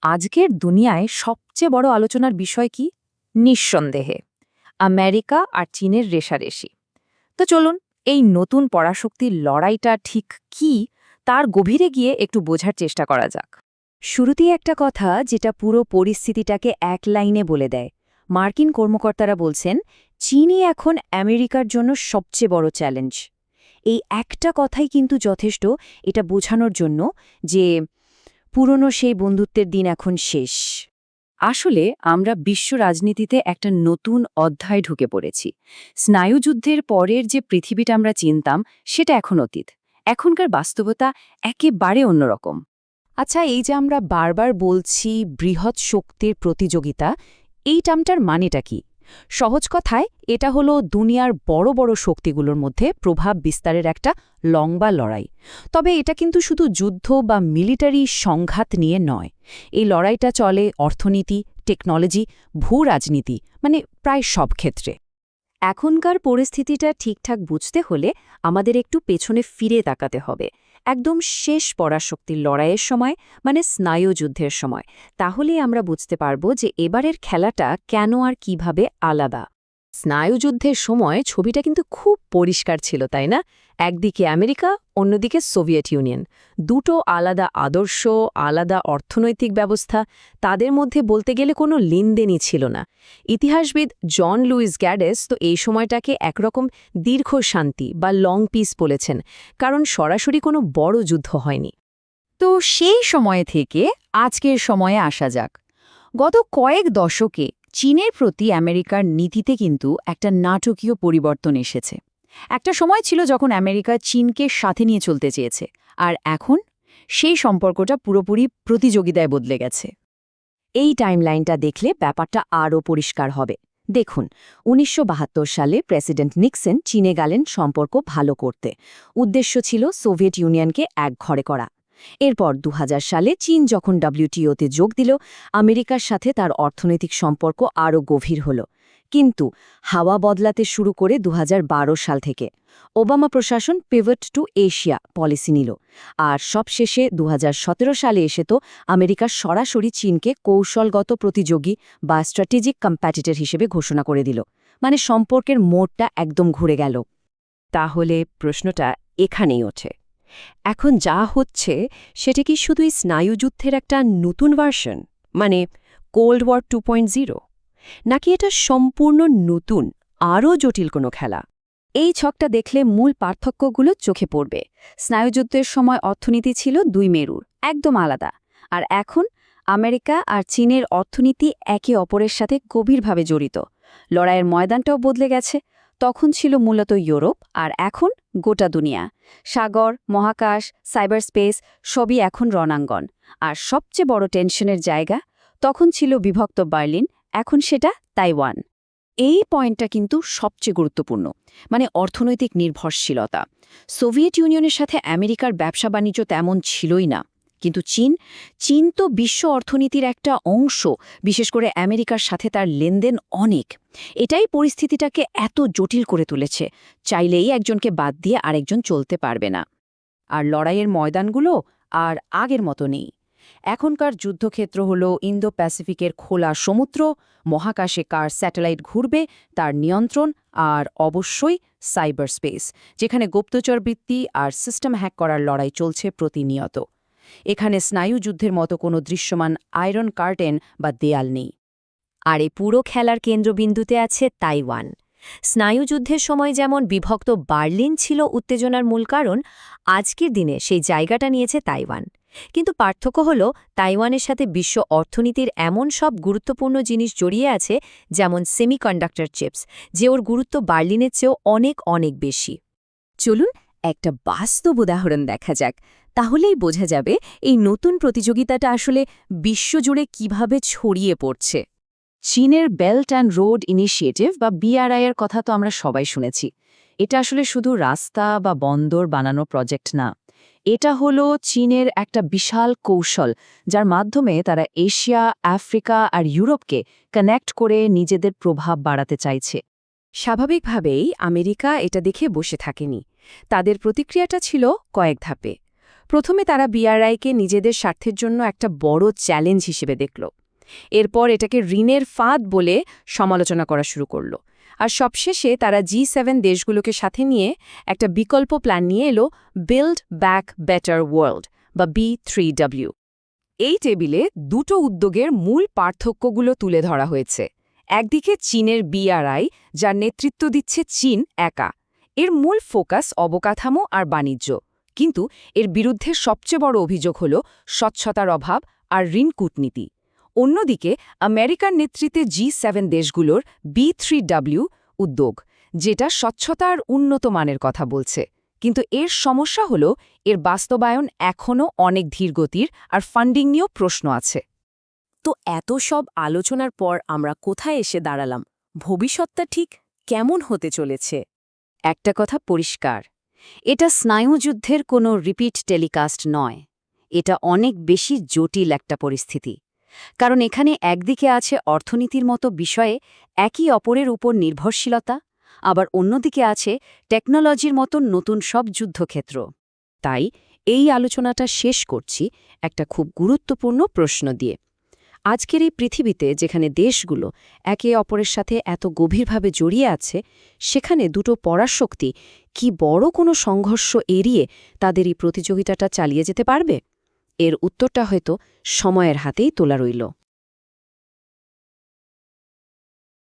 আজকের দুনিয়ায় সবচেয়ে বড় আলোচনার বিষয় কি? নিঃসন্দেহে আমেরিকা আর চীনের রেষারেষি। তো চলুন এই নতুন পরাশক্তির লড়াইটা ঠিক কি তার গভীরে গিয়ে একটু বোঝার চেষ্টা করা যাক। শুরুতেই একটা কথা যেটা পুরো পরিস্থিতিটাকে এক লাইনে বলে দেয়। মার্কিন কর্মকর্তারা বলছেন চীনই এখন আমেরিকার জন্য সবচেয়ে বড় চ্যালেঞ্জ। এই একটা কথাই কিন্তু যথেষ্ট এটা বোঝানোর জন্য যে পুরনো সেই বন্ধুত্বের দিন এখন শেষ। আসলে আমরা বিশ্ব রাজনীতিতে একটা নতুন অধ্যায় ঢুকে পড়েছি। স্নায়ুযুদ্ধের পরের যে পৃথিবীটা আমরা চিনতাম সেটা এখন অতীত। এখনকার বাস্তবতা একেবারে অন্যরকম। আচ্ছা, এই যে আমরা বারবার বলছি বৃহৎ শক্তির প্রতিযোগিতা, এই টার্মটার মানেটা কি? সহজ কথায় এটা হলো দুনিয়ার বড় বড় শক্তিগুলোর মধ্যে প্রভাব বিস্তারের একটা লম্বা লড়াই। তবে এটা কিন্তু শুধু যুদ্ধ বা মিলিটারি সংঘাত নিয়ে নয়। এই লড়াইটা চলে অর্থনীতি, টেকনোলজি, ভূ রাজনীতি, মানে প্রায় সব ক্ষেত্রে। এখনকার পরিস্থিতিটা ঠিকঠাক বুঝতে হলে আমাদের একটু পেছনে ফিরে তাকাতে হবে, একদম শেষ পরাশক্তির লড়াইয়ের সময়, মানে স্নায়ুযুদ্ধের সময়। তাহলেই আমরা বুঝতে পারব যে এবারের খেলাটা কেন আর কিভাবে আলাদা। স্নায়ুযুদ্ধের সময় ছবিটা কিন্তু খুব পরিষ্কার ছিল, তাই না? একদিকে আমেরিকা, অন্যদিকে সোভিয়েত ইউনিয়ন। দুটো আলাদা আদর্শ, আলাদা অর্থনৈতিক ব্যবস্থা, তাদের মধ্যে বলতে গেলে কোনো লেনদেনই ছিল না। ইতিহাসবিদ জন লুইস গ্যাডেস তো এই সময়টাকে একরকম দীর্ঘ শান্তি বা লং পিস বলেছেন, কারণ সরাসরি কোনো বড় যুদ্ধ হয়নি। তো সেই সময় থেকে আজকের সময়ে আসা যাক। গত কয়েক দশকে চীনের প্রতি আমেরিকার নীতিতে কিন্তু একটা নাটকীয় পরিবর্তন এসেছে। একটা সময় ছিল যখন আমেরিকা চীনকে সাথে নিয়ে চলতে চেয়েছে, আর এখন সেই সম্পর্কটা পুরোপুরি প্রতিযোগিতায় বদলে গেছে। এই টাইমলাইনটা দেখলে ব্যাপারটা আরও পরিষ্কার হবে। দেখুন, ১৯৭২ সালে প্রেসিডেন্ট নিক্সন চীনে গেলেন সম্পর্ক ভালো করতে। উদ্দেশ্য ছিল সোভিয়েত ইউনিয়নকে একঘরে করা। এরপর ২০০০ সালে চীন যখন ডব্লিউটিওতে যোগ দিল, আমেরিকার সাথে তার অর্থনৈতিক সম্পর্ক আরও গভীর হল। কিন্তু হাওয়া বদলাতে শুরু করে ২০১২ সাল থেকে ওবামা প্রশাসন পিভট টু এশিয়া পলিসি নিল। আর সবশেষে ২০১৭ সালে এসে তো আমেরিকা সরাসরি চীনকে কৌশলগত প্রতিযোগী বা স্ট্র্যাটেজিক কম্প্যাটিটর হিসেবে ঘোষণা করে দিল। মানে সম্পর্কের মোড়টা একদম ঘুরে গেল। তাহলে প্রশ্নটা এখানেই ওঠে, এখন যা হচ্ছে সেটা কি শুধুই স্নায়ুযুদ্ধের একটা নতুন ভার্সন, মানে কোল্ড ওয়ার 2.0, নাকি এটা সম্পূর্ণ নতুন আরও জটিল কোনো খেলা? এই ছকটা দেখলে মূল পার্থক্যগুলো চোখে পড়বে। স্নায়ুযুদ্ধের সময় অর্থনীতি ছিল দুই মেরুর, একদম আলাদা। আর এখন আমেরিকা আর চীনের অর্থনীতি একে অপরের সাথে গভীরভাবে জড়িত। লড়াইয়ের ময়দানটাও বদলে গেছে। তখন ছিল মূলত ইউরোপ, আর এখন গোটা দুনিয়া। সাগর, মহাকাশ, সাইবার স্পেস সবই এখন রণাঙ্গন। আর সবচেয়ে বড় টেনশনের জায়গা, তখন ছিল বিভক্ত বার্লিন, এখন সেটা তাইওয়ান। এই পয়েন্টটা কিন্তু সবচেয়ে গুরুত্বপূর্ণ, মানে অর্থনৈতিক নির্ভরশীলতা। সোভিয়েত ইউনিয়নের সাথে আমেরিকার ব্যবসা বাণিজ্য তেমন ছিলই না, কিন্তু চীন তো বিশ্ব অর্থনীতির একটা অংশ, বিশেষ করে আমেরিকার সাথে তার লেনদেন অনেক। এটাই পরিস্থিতিটাকে এত জটিল করে তুলেছে। চাইলেই একজনকে বাদ দিয়ে আরেকজন চলতে পারবে না। আর লড়াইয়ের ময়দানগুলো আর আগের মতো নেই। এখনকার যুদ্ধক্ষেত্র হল ইন্দো প্যাসিফিকের খোলা সমুদ্র, মহাকাশে কার স্যাটেলাইট ঘুরবে তার নিয়ন্ত্রণ, আর অবশ্যই সাইবার স্পেস, যেখানে গুপ্তচরবৃত্তি আর সিস্টেম হ্যাক করার লড়াই চলছে প্রতিনিয়ত। এখানে স্নায়ুযুদ্ধের মতো কোনো দৃশ্যমান আয়রন কার্টেন বা দেয়াল নেই। আর এই পুরো খেলার কেন্দ্রবিন্দুতে আছে তাইওয়ান। স্নায়ুযুদ্ধের সময় যেমন বিভক্ত বার্লিন ছিল উত্তেজনার মূল কারণ, আজকের দিনে সেই জায়গাটা নিয়েছে তাইওয়ান। কিন্তু পার্থক্য হল তাইওয়ানের সাথে বিশ্ব অর্থনীতির এমন সব গুরুত্বপূর্ণ জিনিস জড়িয়ে আছে, যেমন সেমিকন্ডাক্টর চিপস, যে ওর গুরুত্ব বার্লিনের চেয়েও অনেক অনেক বেশি। চলুন একটা বাস্তব উদাহরণ দেখা যাক, তাহলেই বোঝা যাবে এই নতুন প্রতিযোগিতাটা আসলে বিশ্বজুড়ে কিভাবে ছড়িয়ে পড়ছে। চীনের বেল্ট অ্যান্ড রোড ইনিশিয়েটিভ বা বিআরআই এর কথা তো আমরা সবাই শুনেছি। এটা আসলে শুধু রাস্তা বা বন্দর বানানো প্রজেক্ট না, এটা হলো চীনের একটা বিশাল কৌশল, যার মাধ্যমে তারা এশিয়া, আফ্রিকা আর ইউরোপকে কানেক্ট করে নিজেদের প্রভাব বাড়াতে চাইছে। স্বাভাবিকভাবেই আমেরিকা এটা দেখে বসে থাকেনি। তাদের প্রতিক্রিয়াটা ছিল কয়েক ধাপে। প্রথমে তারা বিআরআইকে নিজেদের স্বার্থের জন্য একটা বড় চ্যালেঞ্জ হিসেবে দেখল। এরপর এটাকে ঋণের ফাঁদ বলে সমালোচনা করা শুরু করল। আর সবশেষে তারা G7 দেশগুলোকে সাথে নিয়ে একটা বিকল্প প্ল্যান নিয়ে এলো বিল্ড ব্যাক বেটার ওয়ার্ল্ড বা B3W। এই টেবিলে দুটো উদ্যোগের মূল পার্থক্যগুলো তুলে ধরা হয়েছে। একদিকে চীনের বিআরআই, যার নেতৃত্ব দিচ্ছে চীন একা। এর মূল ফোকাস অবকাঠামো আর বাণিজ্য, কিন্তু এর বিরুদ্ধে সবচেয়ে বড় অভিযোগ হল স্বচ্ছতার অভাব আর ঋণ কূটনীতি। অন্যদিকে আমেরিকার নেতৃত্বে G7 দেশগুলোর B3W উদ্যোগ, যেটা স্বচ্ছতা আর উন্নত মানের কথা বলছে, কিন্তু এর সমস্যা হল এর বাস্তবায়ন এখনও অনেক ধীরগতির আর ফান্ডিং নিয়েও প্রশ্ন আছে। তো এত সব আলোচনার পর আমরা কোথায় এসে দাঁড়ালাম? ভবিষ্যৎটা ঠিক কেমন হতে চলেছে? একটা কথা পরিষ্কার, এটা স্নায়ুযুদ্ধের কোনো রিপিট টেলিকাস্ট নয়। এটা অনেক বেশি জটিল একটা পরিস্থিতি, কারণ এখানে একদিকে আছে অর্থনীতির মতো বিষয়ে একই অপরের উপর নির্ভরশীলতা, আবার অন্যদিকে আছে টেকনোলজির মতো নতুন সব যুদ্ধক্ষেত্র। তাই এই আলোচনাটা শেষ করছি একটা খুব গুরুত্বপূর্ণ প্রশ্ন দিয়ে। আজকের এই পৃথিবীতে যেখানে দেশগুলো একে অপরের সাথে এত গভীরভাবে জড়িয়ে আছে, সেখানে দুটো পরাশক্তি কি বড় কোনো সংঘর্ষ এড়িয়ে তাদের এই প্রতিযোগিতাটা চালিয়ে যেতে পারবে? এর উত্তরটা হয়তো সময়ের হাতেই তোলা রইল।